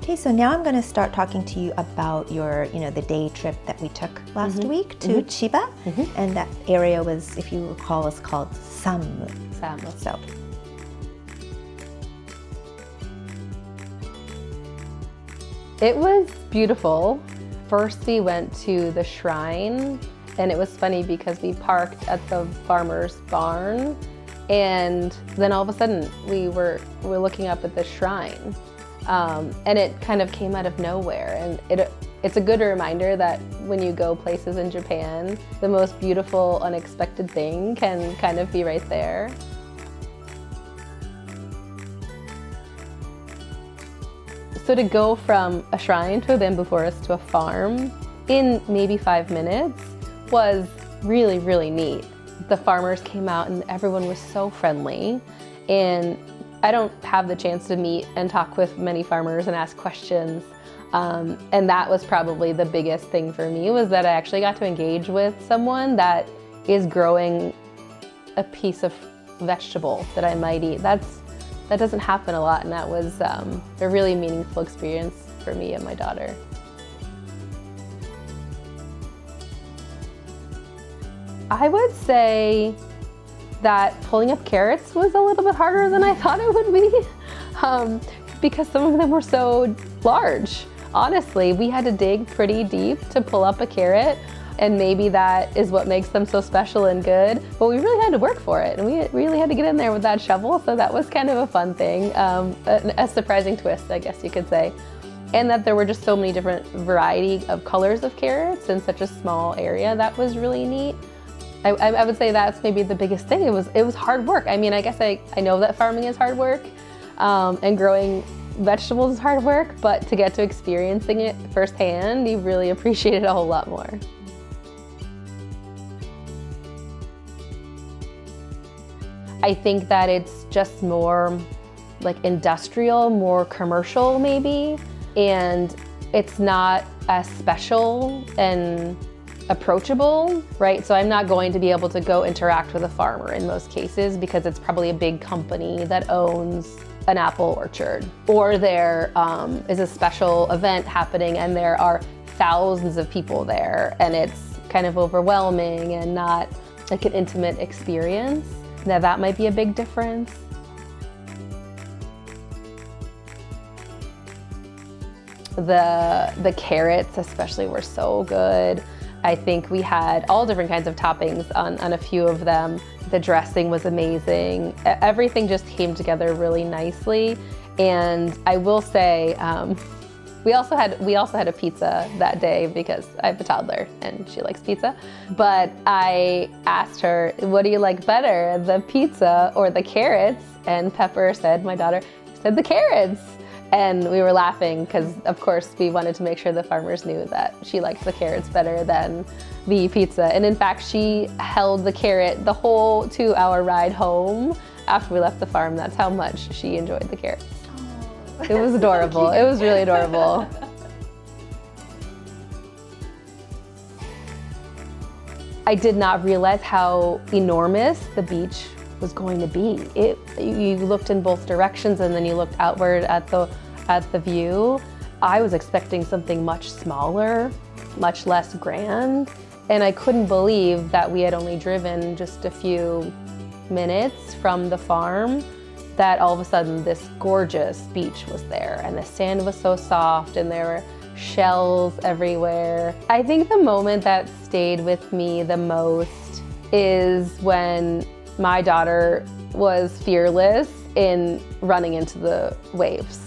Okay, so now I'm going to start talking to you about your, the day trip that we took last week to Chiba, and that area was, if you recall, was called Sammu. So. It was beautiful. First, we went to the shrine, and it was funny because we parked at the farmer's barn, and then all of a sudden we were looking up at the shrine. And it kind of came out of nowhere, and it's a good reminder that when you go places in Japan, the most beautiful, unexpected thing can kind of be right there. So to go from a shrine to a bamboo forest to a farm in maybe 5 minutes was really, really neat. The farmers came out and everyone was so friendly, and I don't have the chance to meet and talk with many farmers and ask questions. And that was probably the biggest thing for me, was that I actually got to engage with someone that is growing a piece of vegetable that I might eat. That doesn't happen a lot, and that was a really meaningful experience for me and my daughter. I would say that pulling up carrots was a little bit harder than I thought it would be, because some of them were so large. Honestly, we had to dig pretty deep to pull up a carrot, and maybe that is what makes them so special and good, but we really had to work for it, and we really had to get in there with that shovel, so that was kind of a fun thing, a surprising twist, I guess you could say. And that there were just so many different variety of colors of carrots in such a small area. That was really neat. I would say that's maybe the biggest thing. It was hard work. I mean, I guess I know that farming is hard work, and growing vegetables is hard work, but to get to experiencing it firsthand, you really appreciate it a whole lot more. I think that it's just more like industrial, more commercial maybe, and it's not as special and approachable, right? So I'm not going to be able to go interact with a farmer in most cases, because it's probably a big company that owns an apple orchard, or there is a special event happening and there are thousands of people there, and it's kind of overwhelming and not like an intimate experience. Now that might be a big difference. The carrots especially were so good. I think we had all different kinds of toppings on a few of them. The dressing was amazing. Everything just came together really nicely. And I will say, we also had a pizza that day because I have a toddler and she likes pizza. But I asked her, what do you like better, the pizza or the carrots? And Pepper said, my daughter, said the carrots. And we were laughing because, of course, we wanted to make sure the farmers knew that she liked the carrots better than the pizza. And in fact, she held the carrot the whole 2-hour ride home after we left the farm. That's how much she enjoyed the carrots. Oh, it was adorable. So it was really adorable. I did not realize how enormous the beach was going to be. You looked in both directions and then you looked outward at the view. I was expecting something much smaller, much less grand, and I couldn't believe that we had only driven just a few minutes from the farm, that all of a sudden this gorgeous beach was there, and the sand was so soft and there were shells everywhere. I think the moment that stayed with me the most is when my daughter was fearless in running into the waves.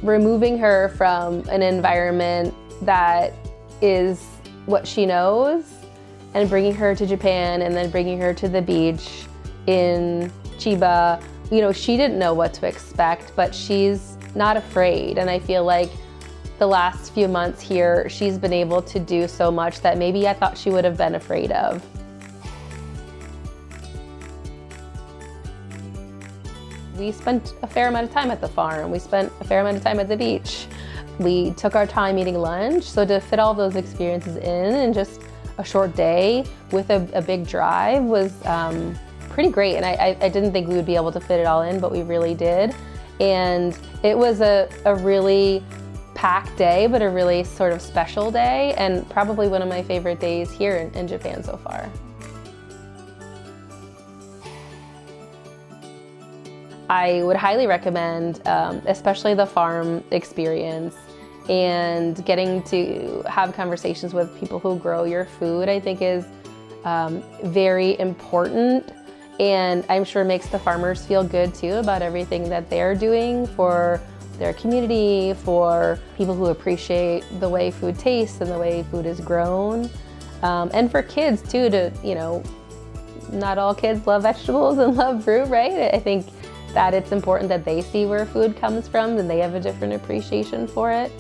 Removing her from an environment that is what she knows and bringing her to Japan and then bringing her to the beach in Chiba. She didn't know what to expect, but she's not afraid. And I feel like the last few months here, she's been able to do so much that maybe I thought she would have been afraid of. We spent a fair amount of time at the farm. We spent a fair amount of time at the beach. We took our time eating lunch. So to fit all those experiences in just a short day with a big drive was pretty great. And I didn't think we would be able to fit it all in, but we really did. And it was a really packed day, but a really sort of special day, and probably one of my favorite days here in Japan so far. I would highly recommend, especially the farm experience, and getting to have conversations with people who grow your food, I think is very important. And I'm sure makes the farmers feel good too about everything that they're doing for their community, for people who appreciate the way food tastes and the way food is grown. And for kids too, to, you know, not all kids love vegetables and love fruit, right? I think that it's important that they see where food comes from and they have a different appreciation for it.